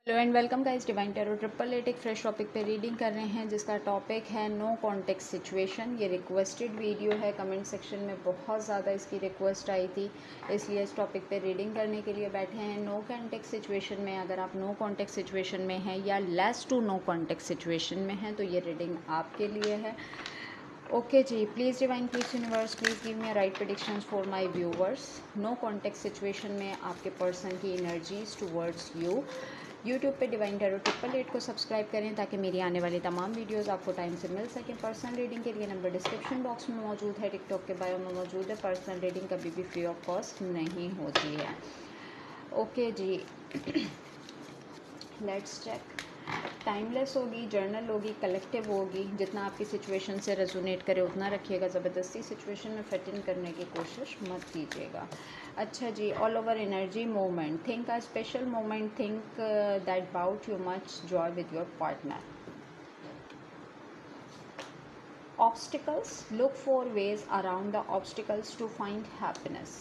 Hello and welcome guys, divine tarot triple eight एक fresh topic पे reading कर रहे हैं जिसका टॉपिक है नो कॉन्टेक्स्ट सिचुएशन। ये रिक्वेस्टेड वीडियो है, कमेंट सेक्शन में बहुत ज़्यादा इसकी रिक्वेस्ट आई थी, इसलिए इस टॉपिक पे रीडिंग करने के लिए बैठे हैं। नो कॉन्टेक्स्ट सिचुएशन में अगर आप नो कॉन्टेक्स्ट सिचुएशन में हैं या less to no context situation में हैं तो ये रीडिंग आपके लिए है। ओके जी, please divine, please universe, please give me right predictions for my viewers. No context situation में आपके पर्सन की एनर्जीज टुवर्ड्स यू। यूट्यूब पे डिवाइन टैरो ट्रिपल एट को सब्सक्राइब करें ताकि मेरी आने वाली तमाम वीडियोस आपको टाइम से मिल सकें। पर्सनल रीडिंग के लिए नंबर डिस्क्रिप्शन बॉक्स में मौजूद है, टिकटॉक के बायो में मौजूद है। पर्सनल रीडिंग कभी भी फ्री ऑफ कॉस्ट नहीं होती है। ओके जी, लेट्स चेक। टाइमलेस होगी, जर्नल होगी, कलेक्टिव होगी। जितना आपकी सिचुएशन से रेजोनेट करे उतना रखिएगा, ज़बरदस्ती सिचुएशन में फिट इन करने की कोशिश मत कीजिएगा। अच्छा जी, all over energy moment, think a special moment, think that bout you much joy with your partner. Obstacles, look for ways around the obstacles to find happiness.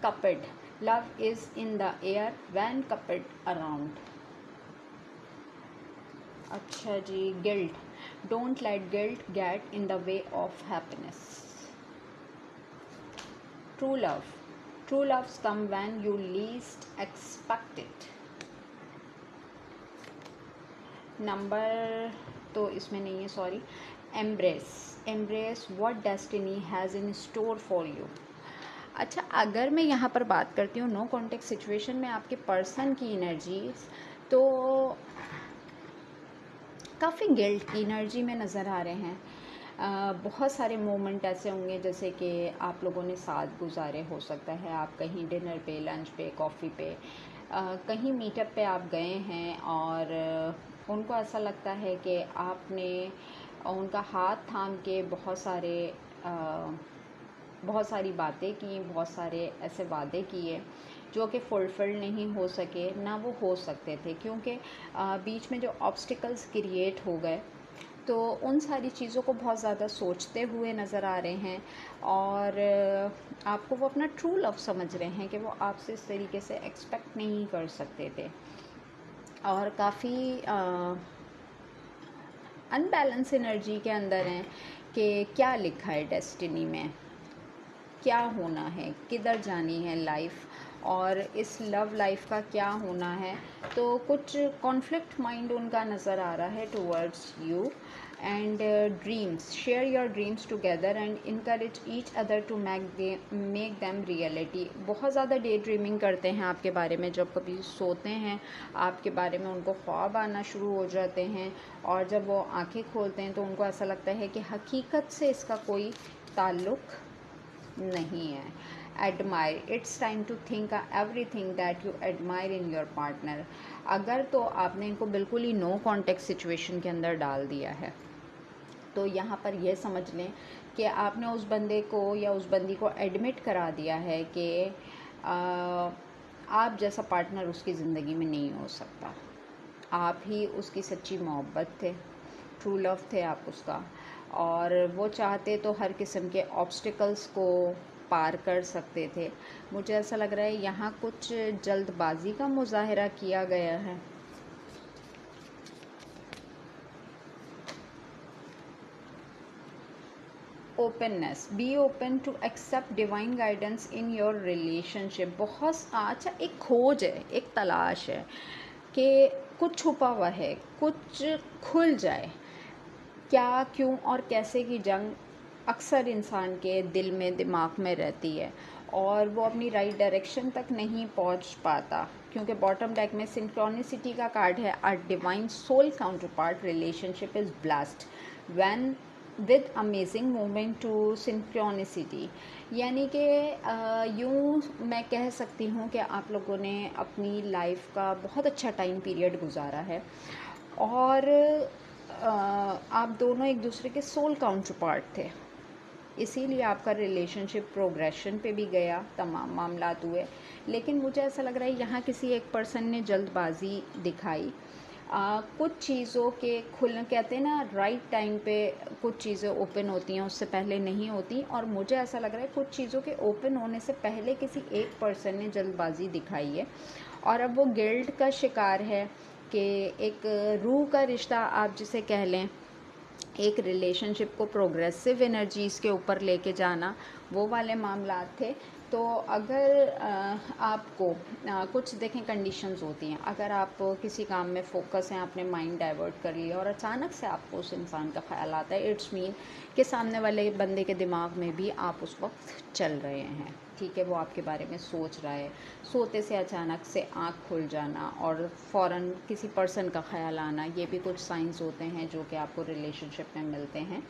Cupid, love is in the air when Cupid around. अच्छा जी, guilt, don't let guilt get in the way of happiness. True love, true loves come when you least expect it. Number तो इसमें नहीं है, sorry. Embrace, embrace what destiny has in store for you. अच्छा, अगर मैं यहाँ पर बात करती हूँ नो कॉन्टेक्ट सिचुएशन में आपके पर्सन की एनर्जी, तो काफ़ी गिल्ट की एनर्जी में नज़र आ रहे हैं। बहुत सारे मोमेंट ऐसे होंगे जैसे कि आप लोगों ने साथ गुजारे, हो सकता है आप कहीं डिनर पे, लंच पे, कॉफ़ी पे, कहीं मीटअप पे आप गए हैं और उनको ऐसा लगता है कि आपने उनका हाथ थाम के बहुत सारी बातें की, बहुत सारे ऐसे वादे किए जो कि फुलफिल नहीं हो सके, ना वो हो सकते थे, क्योंकि बीच में जो ऑब्स्टिकल्स क्रिएट हो गए तो उन सारी चीज़ों को बहुत ज़्यादा सोचते हुए नज़र आ रहे हैं और आपको वो अपना ट्रू लव समझ रहे हैं कि वो आपसे इस तरीके से एक्सपेक्ट नहीं कर सकते थे। और काफ़ी अनबैलेंस एनर्जी के अंदर हैं कि क्या लिखा है डेस्टिनी में, क्या होना है, किधर जानी है लाइफ और इस लव लाइफ का क्या होना है। तो कुछ कॉन्फ्लिक्ट माइंड उनका नज़र आ रहा है towards you. And dreams, share your dreams together and encourage each other to make them reality. बहुत ज़्यादा डे ड्रीमिंग करते हैं आपके बारे में, जब कभी सोते हैं आपके बारे में उनको ख्वाब आना शुरू हो जाते हैं और जब वो आंखें खोलते हैं तो उनको ऐसा लगता है कि हकीकत से इसका कोई ताल्लुक़ नहीं है। Admire, it's time to think everything that you admire in your partner. अगर तो आपने इनको बिल्कुल ही नो कॉन्टेक्ट सिचुएशन के अंदर डाल दिया है तो यहाँ पर यह समझ लें कि आपने उस बंदे को या उस बंदी को एडमिट करा दिया है कि आप जैसा पार्टनर उसकी ज़िंदगी में नहीं हो सकता। आप ही उसकी सच्ची मोहब्बत थे, ट्रू लव थे आप उसका, और वो चाहते तो हर किस्म के ऑब्स्टिकल्स को पार कर सकते थे। मुझे ऐसा लग रहा है यहाँ कुछ जल्दबाजी का मुजाहरा किया गया है। Openness, be open to accept divine guidance in your relationship. बहुत अच्छा, एक खोज है, एक तलाश है कि कुछ छुपा हुआ है, कुछ खुल जाए। क्या, क्यों और कैसे की जंग अक्सर इंसान के दिल में, दिमाग में रहती है और वो अपनी राइट डायरेक्शन तक नहीं पहुंच पाता, क्योंकि बॉटम डेक में सिंक्रोनिसिटी का कार्ड है। Our divine soul counterpart relationship is blast when with amazing movement to synchronicity. यानी कि यूँ मैं कह सकती हूँ कि आप लोगों ने अपनी लाइफ का बहुत अच्छा टाइम पीरियड गुजारा है और आप दोनों एक दूसरे के सोल काउंटर पार्ट थे, इसीलिए आपका रिलेशनशिप प्रोग्रेशन पे भी गया, तमाम मामलात हुए। लेकिन मुझे ऐसा लग रहा है यहाँ किसी एक पर्सन ने जल्दबाजी दिखाई। कुछ चीज़ों के कहते हैं ना, राइट टाइम पे कुछ चीज़ें ओपन होती हैं, उससे पहले नहीं होती। और मुझे ऐसा लग रहा है कुछ चीज़ों के ओपन होने से पहले किसी एक पर्सन ने जल्दबाजी दिखाई है और अब वो गिल्ट का शिकार है कि एक रूह का रिश्ता आप जिसे कह लें, एक रिलेशनशिप को प्रोग्रेसिव एनर्जीज़ के ऊपर लेके जाना, वो वाले मामलात थे। तो अगर आपको कुछ देखें कंडीशंस होती हैं, अगर आप किसी काम में फ़ोकस हैं, आपने माइंड डाइवर्ट कर लिया और अचानक से आपको उस इंसान का ख्याल आता है, इट्स मीन कि सामने वाले बंदे के दिमाग में भी आप उस वक्त चल रहे हैं, ठीक है, वो आपके बारे में सोच रहा है। सोते से अचानक से आँख खुल जाना और फ़ौरन किसी पर्सन का ख्याल आना, ये भी कुछ साइंस होते हैं जो कि आपको रिलेशनशिप में मिलते हैं।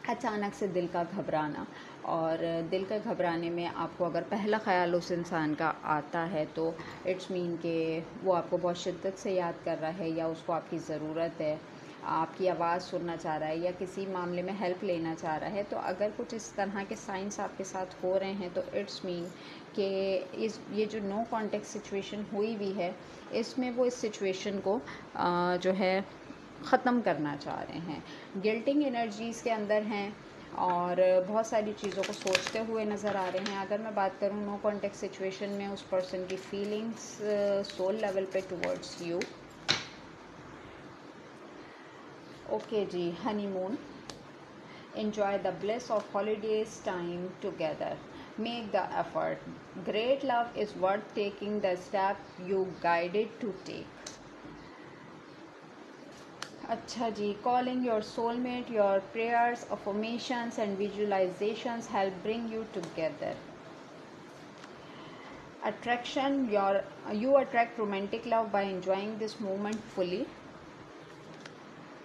अचानक से दिल का घबराना, और दिल के घबराने में आपको अगर पहला ख़्याल उस इंसान का आता है तो इट्स मीन कि वो आपको बहुत शिद्दत से याद कर रहा है, या उसको आपकी ज़रूरत है, आपकी आवाज़ सुनना चाह रहा है, या किसी मामले में हेल्प लेना चाह रहा है। तो अगर कुछ इस तरह के साइंस आपके साथ हो रहे हैं तो इट्स मीन कि ये जो नो कॉन्टेक्ट सिचुएशन हुई हुई है, इसमें वो इस सिचुएशन को जो है ख़त्म करना चाह रहे हैं। गिल्टिंग एनर्जीज़ के अंदर हैं और बहुत सारी चीज़ों को सोचते हुए नज़र आ रहे हैं। अगर मैं बात करूँ नो कॉन्टेक्ट सिचुएशन में उस पर्सन की फीलिंग्स सोल लेवल पे टुवर्ड्स यू। ओके जी, honeymoon, enjoy the bliss of holidays time together, make the effort, great love is worth taking the step you guided to take। अच्छा जी, calling your soulmate, your prayers, affirmations and visualizations help bring you together। Attraction, you attract romantic love by enjoying this moment fully।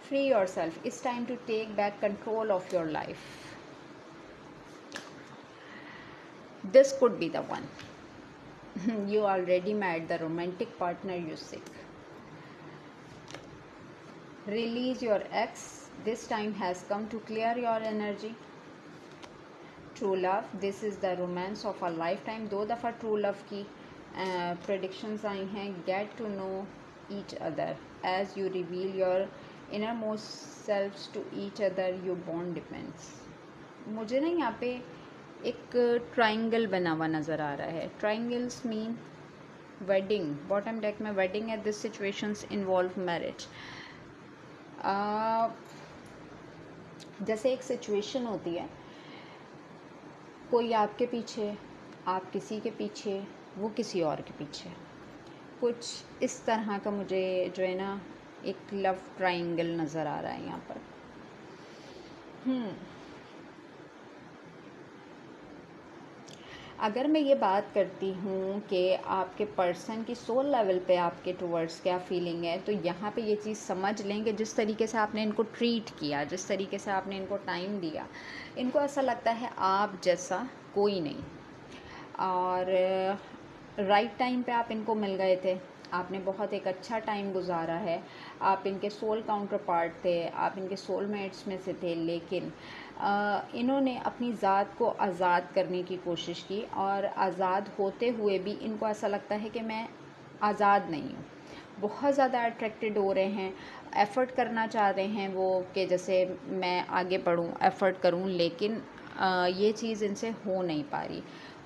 Free yourself, it's time to take back control of your life। This could be the one। You already met the romantic partner you seek। Release your ex, this time has come to clear your energy। True love, this is the romance of a lifetime। 2 दफ़ा true love की predictions आई हैं। Get to know each other as you reveal your innermost selves to each other, your bond depends। मुझे ना यहाँ पे एक triangle बना हुआ नज़र आ रहा है। Triangles mean wedding, bottom deck में वेडिंग है। This situations involve marriage. जैसे एक सिचुएशन होती है, कोई आपके पीछे, आप किसी के पीछे, वो किसी और के पीछे, कुछ इस तरह का मुझे जो है ना एक लव ट्राइंगल नज़र आ रहा है यहाँ पर। अगर मैं ये बात करती हूँ कि आपके पर्सन की सोल लेवल पे आपके टुवर्ड्स क्या फीलिंग है, तो यहाँ पे ये चीज़ समझ लें कि जिस तरीके से आपने इनको ट्रीट किया, जिस तरीके से आपने इनको टाइम दिया, इनको ऐसा लगता है आप जैसा कोई नहीं। और राइट टाइम पे आप इनको मिल गए थे, आपने बहुत एक अच्छा टाइम गुजारा है, आप इनके सोल काउंटर पार्ट थे, आप इनके सोलमेट्स में से थे। लेकिन इन्होंने अपनी ज़ात को आज़ाद करने की कोशिश की, और आज़ाद होते हुए भी इनको ऐसा लगता है कि मैं आज़ाद नहीं हूँ। बहुत ज़्यादा अट्रैक्टेड हो रहे हैं, एफ़र्ट करना चाह रहे हैं वो कि जैसे मैं आगे बढ़ूँ, एफ़र्ट करूँ, लेकिन ये चीज़ इनसे हो नहीं पा रही।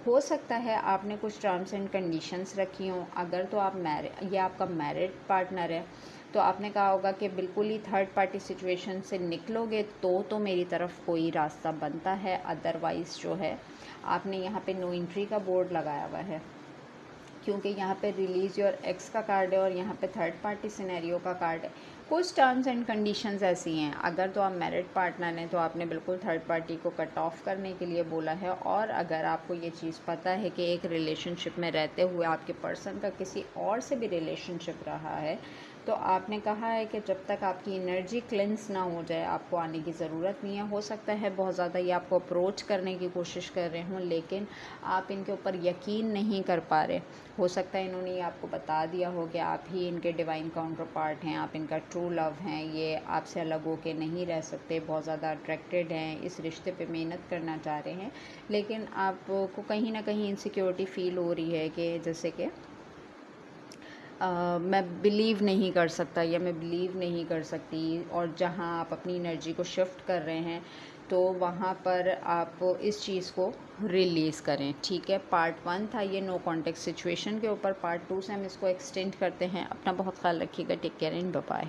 हो सकता है आपने कुछ टर्म्स एंड कंडीशंस रखी हों। अगर तो आप ये आपका मैरिड पार्टनर है तो आपने कहा होगा कि बिल्कुल ही थर्ड पार्टी सिचुएशन से निकलोगे तो मेरी तरफ कोई रास्ता बनता है, अदरवाइज़ जो है आपने यहाँ पे नो एंट्री का बोर्ड लगाया हुआ है, क्योंकि यहाँ पे रिलीज़ योर एक्स का कार्ड है और यहाँ पे थर्ड पार्टी सिनेरियो का कार्ड है। कुछ टर्म्स एंड कंडीशंस ऐसी हैं। अगर तो आप मैरिड पार्टनर हैं तो आपने बिल्कुल थर्ड पार्टी को कट ऑफ करने के लिए बोला है, और अगर आपको ये चीज़ पता है कि एक रिलेशनशिप में रहते हुए आपके पर्सन का किसी और से भी रिलेशनशिप रहा है, तो आपने कहा है कि जब तक आपकी एनर्जी क्लेंस ना हो जाए आपको आने की ज़रूरत नहीं है। हो सकता है बहुत ज़्यादा ये आपको अप्रोच करने की कोशिश कर रहे हों, लेकिन आप इनके ऊपर यकीन नहीं कर पा रहे। हो सकता है इन्होंने ये आपको बता दिया हो कि आप ही इनके डिवाइन काउंटर पार्ट हैं, आप इनका ट्रू लव हैं, ये आपसे अलग होके नहीं रह सकते, बहुत ज़्यादा अट्रैक्टेड हैं, इस रिश्ते पे मेहनत करना चाह रहे हैं, लेकिन आपको कहीं ना कहीं इनसिक्योरिटी फ़ील हो रही है कि जैसे कि मैं बिलीव नहीं कर सकता या मैं बिलीव नहीं कर सकती। और जहाँ आप अपनी एनर्जी को शिफ्ट कर रहे हैं तो वहाँ पर आप इस चीज़ को रिलीज़ करें। ठीक है, पार्ट 1 था ये नो कॉन्टेक्स्ट सिचुएशन के ऊपर। पार्ट 2 से हम इसको एक्सटेंड करते हैं। अपना बहुत ख्याल रखिएगा। Take care and bye bye.